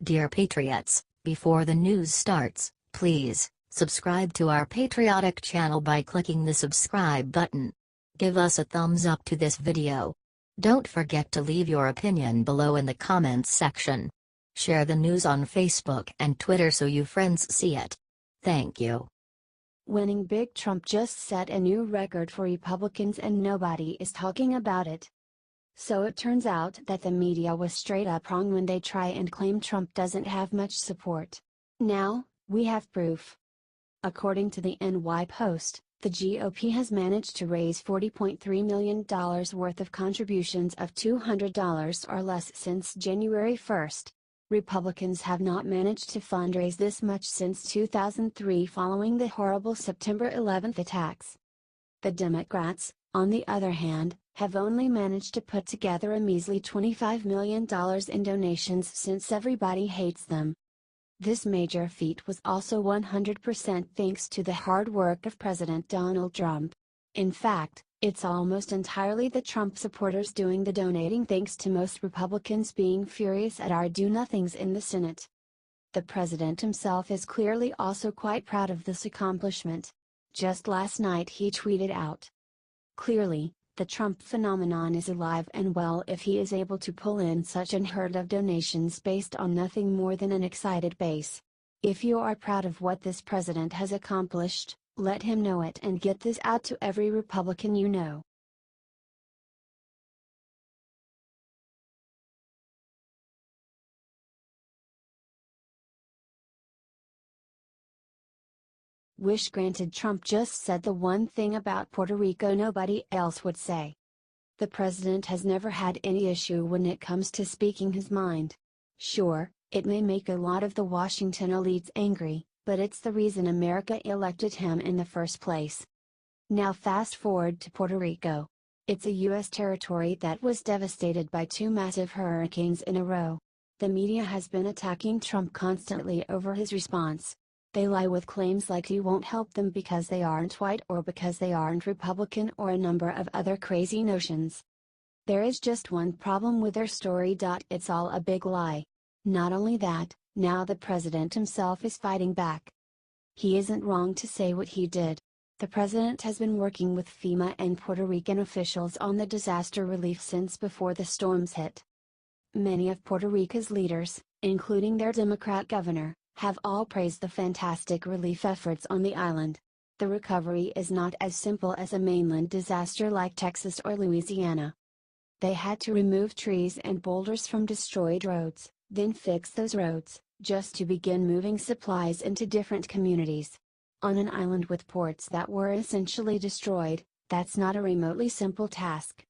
Dear Patriots, before the news starts, please subscribe to our patriotic channel by clicking the subscribe button. Give us a thumbs up to this video. Don't forget to leave your opinion below in the comments section. Share the news on Facebook and Twitter so you friends see it. Thank you. Winning big, Trump just set a new record for Republicans and nobody is talking about it. So it turns out that the media was straight up wrong when they try and claim Trump doesn't have much support. Now, we have proof. According to the NY Post, the GOP has managed to raise $40.3 million worth of contributions of $200 or less since January 1. Republicans have not managed to fundraise this much since 2003 following the horrible September 11 attacks. The Democrats, on the other hand, have only managed to put together a measly $25 million in donations since everybody hates them. This major feat was also 100% thanks to the hard work of President Donald Trump. In fact, it's almost entirely the Trump supporters doing the donating, thanks to most Republicans being furious at our do-nothings in the Senate. The president himself is clearly also quite proud of this accomplishment. Just last night he tweeted out, "Clearly, the Trump phenomenon is alive and well if he is able to pull in such unheard of donations based on nothing more than an excited base. If you are proud of what this president has accomplished, let him know it and get this out to every Republican you know." Wish granted. Trump just said the one thing about Puerto Rico nobody else would say. The president has never had any issue when it comes to speaking his mind. Sure, it may make a lot of the Washington elites angry, but it's the reason America elected him in the first place. Now fast forward to Puerto Rico. It's a U.S. territory that was devastated by two massive hurricanes in a row. The media has been attacking Trump constantly over his response. They lie with claims like he won't help them because they aren't white or because they aren't Republican or a number of other crazy notions. There is just one problem with their story. It's all a big lie. Not only that, now the president himself is fighting back. He isn't wrong to say what he did. The president has been working with FEMA and Puerto Rican officials on the disaster relief since before the storms hit. Many of Puerto Rico's leaders, including their Democrat governor, have all praised the fantastic relief efforts on the island. The recovery is not as simple as a mainland disaster like Texas or Louisiana. They had to remove trees and boulders from destroyed roads, then fix those roads, just to begin moving supplies into different communities. On an island with ports that were essentially destroyed, that's not a remotely simple task.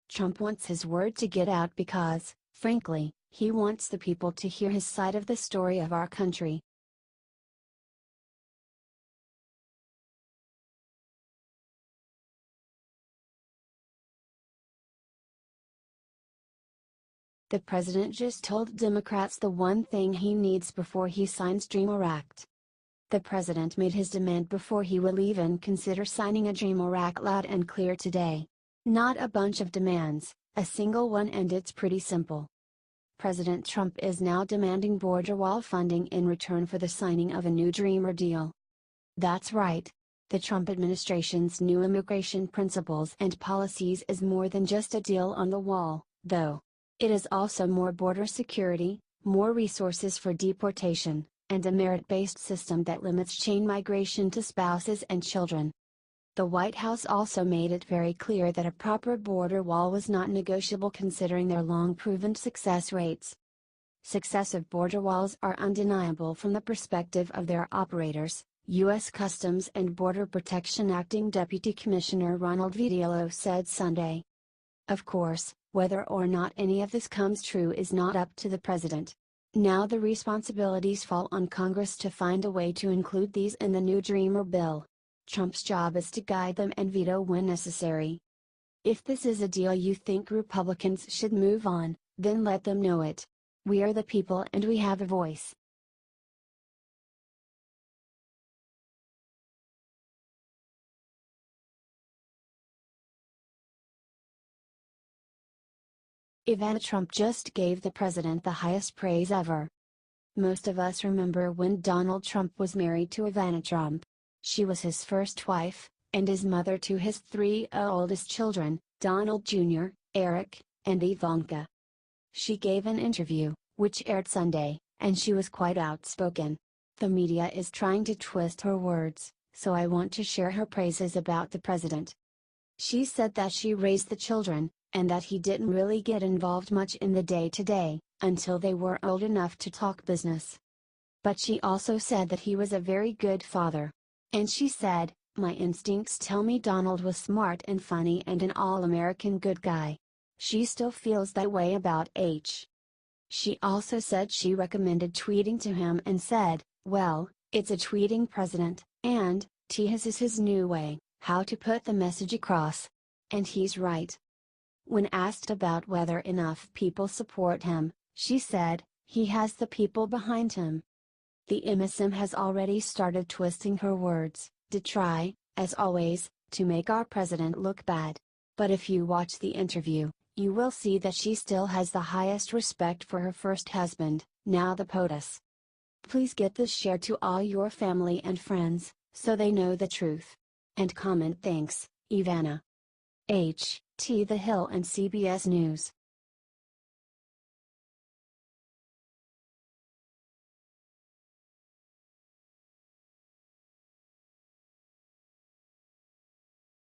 Trump wants his word to get out because, frankly, he wants the people to hear his side of the story of our country. The president just told Democrats the one thing he needs before he signs DREAMer Act. The president made his demand before he will even consider signing a DREAMer Act loud and clear today. Not a bunch of demands, a single one, and it's pretty simple. President Trump is now demanding border wall funding in return for the signing of a new DREAMer deal. That's right. The Trump administration's new immigration principles and policies is more than just a deal on the wall, though. It is also more border security, more resources for deportation, and a merit-based system that limits chain migration to spouses and children. The White House also made it very clear that a proper border wall was not negotiable considering their long-proven success rates. Successive border walls are undeniable from the perspective of their operators, U.S. Customs and Border Protection Acting Deputy Commissioner Ronald Vitiello said Sunday. Of course, whether or not any of this comes true is not up to the president. Now the responsibilities fall on Congress to find a way to include these in the new DREAMer bill. Trump's job is to guide them and veto when necessary. If this is a deal you think Republicans should move on, then let them know it. We are the people and we have a voice. Ivana Trump just gave the president the highest praise ever. Most of us remember when Donald Trump was married to Ivana Trump. She was his first wife, and is mother to his three oldest children, Donald Jr., Eric, and Ivanka. She gave an interview, which aired Sunday, and she was quite outspoken. The media is trying to twist her words, so I want to share her praises about the president. She said that she raised the children, and that he didn't really get involved much in the day-to-day, until they were old enough to talk business. But she also said that he was a very good father. And she said, "My instincts tell me Donald was smart and funny and an all-American good guy." She still feels that way about H. She also said she recommended tweeting to him and said, "Well, it's a tweeting president, and his is his new way, how to put the message across." And he's right. When asked about whether enough people support him, she said, "He has the people behind him." The MSM has already started twisting her words, to try, as always, to make our president look bad. But if you watch the interview, you will see that she still has the highest respect for her first husband, now the POTUS. Please get this shared to all your family and friends, so they know the truth. And comment thanks, Ivana. H.T. The Hill and CBS News.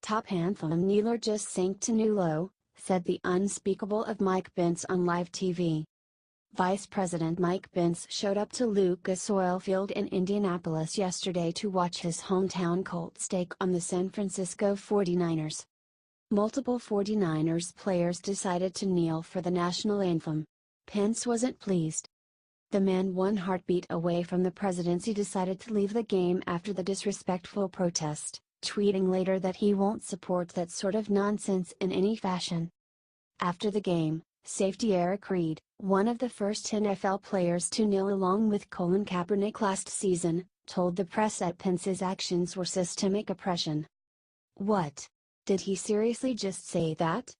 Top anthem kneeler just sank to new low, said the unspeakable of Mike Pence on live TV. Vice President Mike Pence showed up to Lucas Oil Field in Indianapolis yesterday to watch his hometown Colts take on the San Francisco 49ers. Multiple 49ers players decided to kneel for the national anthem. Pence wasn't pleased. The man one heartbeat away from the presidency decided to leave the game after the disrespectful protest, tweeting later that he won't support that sort of nonsense in any fashion. After the game, safety Reid, one of the first NFL players to kneel along with Colin Kaepernick last season, told the press that Pence's actions were systemic oppression. "What? Did he seriously just say that?"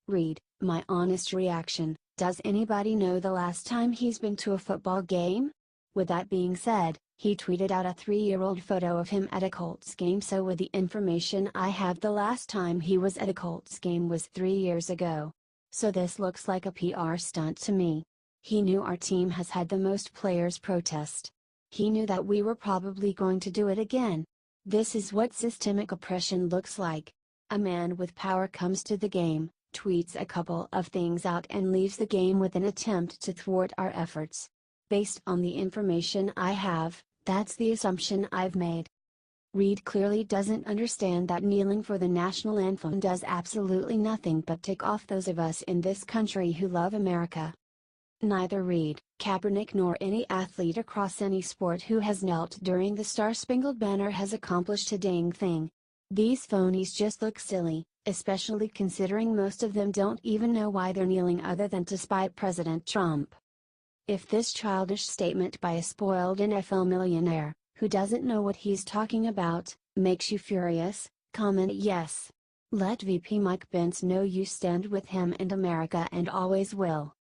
Reid, "My honest reaction, does anybody know the last time he's been to a football game?" With that being said, he tweeted out a 3-year-old photo of him at a Colts game. "So with the information I have, the last time he was at a Colts game was 3 years ago. So this looks like a PR stunt to me. He knew our team has had the most players protest. He knew that we were probably going to do it again. This is what systemic oppression looks like. A man with power comes to the game, tweets a couple of things out and leaves the game with an attempt to thwart our efforts. Based on the information I have, that's the assumption I've made." Reid clearly doesn't understand that kneeling for the national anthem does absolutely nothing but tick off those of us in this country who love America. Neither Reid, Kaepernick nor any athlete across any sport who has knelt during the Star-Spangled Banner has accomplished a dang thing. These phonies just look silly, especially considering most of them don't even know why they're kneeling other than to spite President Trump. If this childish statement by a spoiled NFL millionaire, who doesn't know what he's talking about, makes you furious, comment yes. Let VP Mike Pence know you stand with him and America and always will.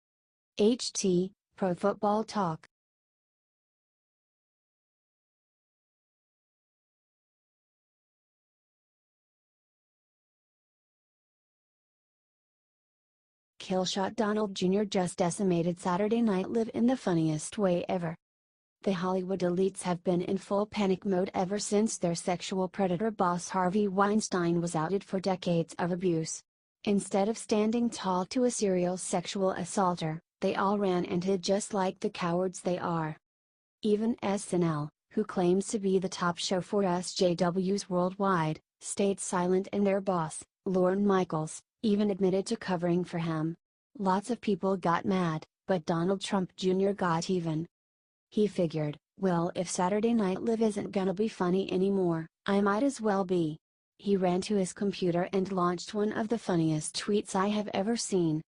HT, Pro Football Talk. Killshot Donald Jr. just decimated Saturday Night Live in the funniest way ever. The Hollywood elites have been in full panic mode ever since their sexual predator boss Harvey Weinstein was outed for decades of abuse. Instead of standing tall to a serial sexual assaulter, they all ran and hid just like the cowards they are. Even SNL, who claims to be the top show for SJWs worldwide, stayed silent, and their boss, Lorne Michaels, even admitted to covering for him. Lots of people got mad, but Donald Trump Jr. got even. He figured, well, if Saturday Night Live isn't gonna be funny anymore, I might as well be. He ran to his computer and launched one of the funniest tweets I have ever seen.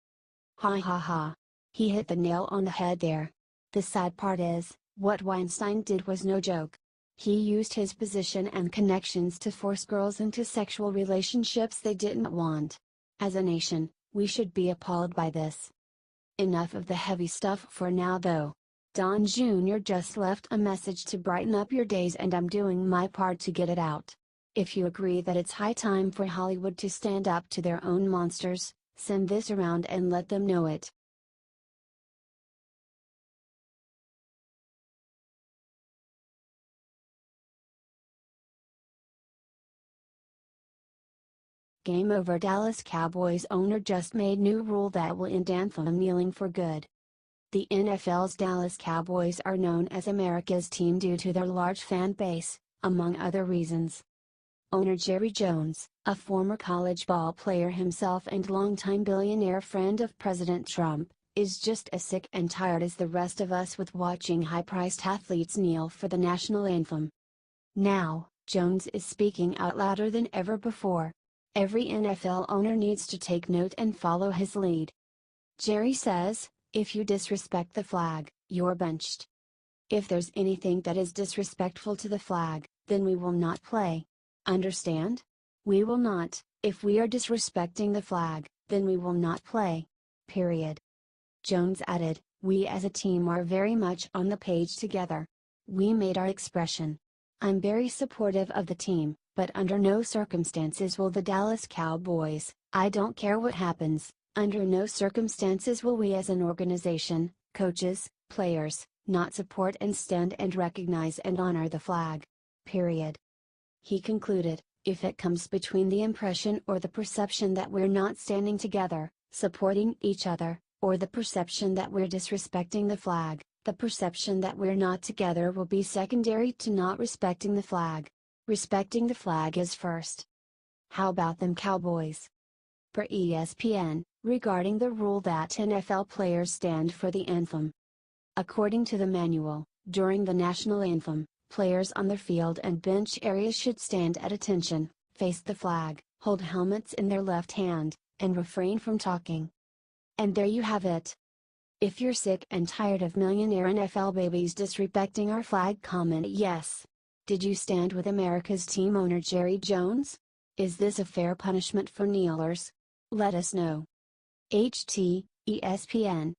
Ha ha ha. He hit the nail on the head there. The sad part is, what Weinstein did was no joke. He used his position and connections to force girls into sexual relationships they didn't want. As a nation, we should be appalled by this. Enough of the heavy stuff for now though. Don Jr. just left a message to brighten up your days and I'm doing my part to get it out. If you agree that it's high time for Hollywood to stand up to their own monsters, send this around and let them know it. Game over. Dallas Cowboys owner just made new rule that will end anthem kneeling for good. The NFL's Dallas Cowboys are known as America's team due to their large fan base, among other reasons. Owner Jerry Jones, a former college ball player himself and longtime billionaire friend of President Trump, is just as sick and tired as the rest of us with watching high-priced athletes kneel for the national anthem. Now, Jones is speaking out louder than ever before. Every NFL owner needs to take note and follow his lead. Jerry says, if you disrespect the flag, you're benched. If there's anything that is disrespectful to the flag, then we will not play. Understand? We will not. If we are disrespecting the flag, then we will not play. Period. Jones added, we as a team are very much on the page together. We made our expression. I'm very supportive of the team, but under no circumstances will the Dallas Cowboys, I don't care what happens, under no circumstances will we as an organization, coaches, players, not support and stand and recognize and honor the flag. Period. He concluded, if it comes between the impression or the perception that we're not standing together, supporting each other, or the perception that we're disrespecting the flag, the perception that we're not together will be secondary to not respecting the flag. Respecting the flag is first. How about them Cowboys? Per ESPN, regarding the rule that NFL players stand for the anthem. According to the manual, during the national anthem, players on the field and bench areas should stand at attention, face the flag, hold helmets in their left hand, and refrain from talking. And there you have it. If you're sick and tired of millionaire NFL babies disrespecting our flag, comment yes. Did you stand with America's team owner Jerry Jones? Is this a fair punishment for kneelers? Let us know. ESPN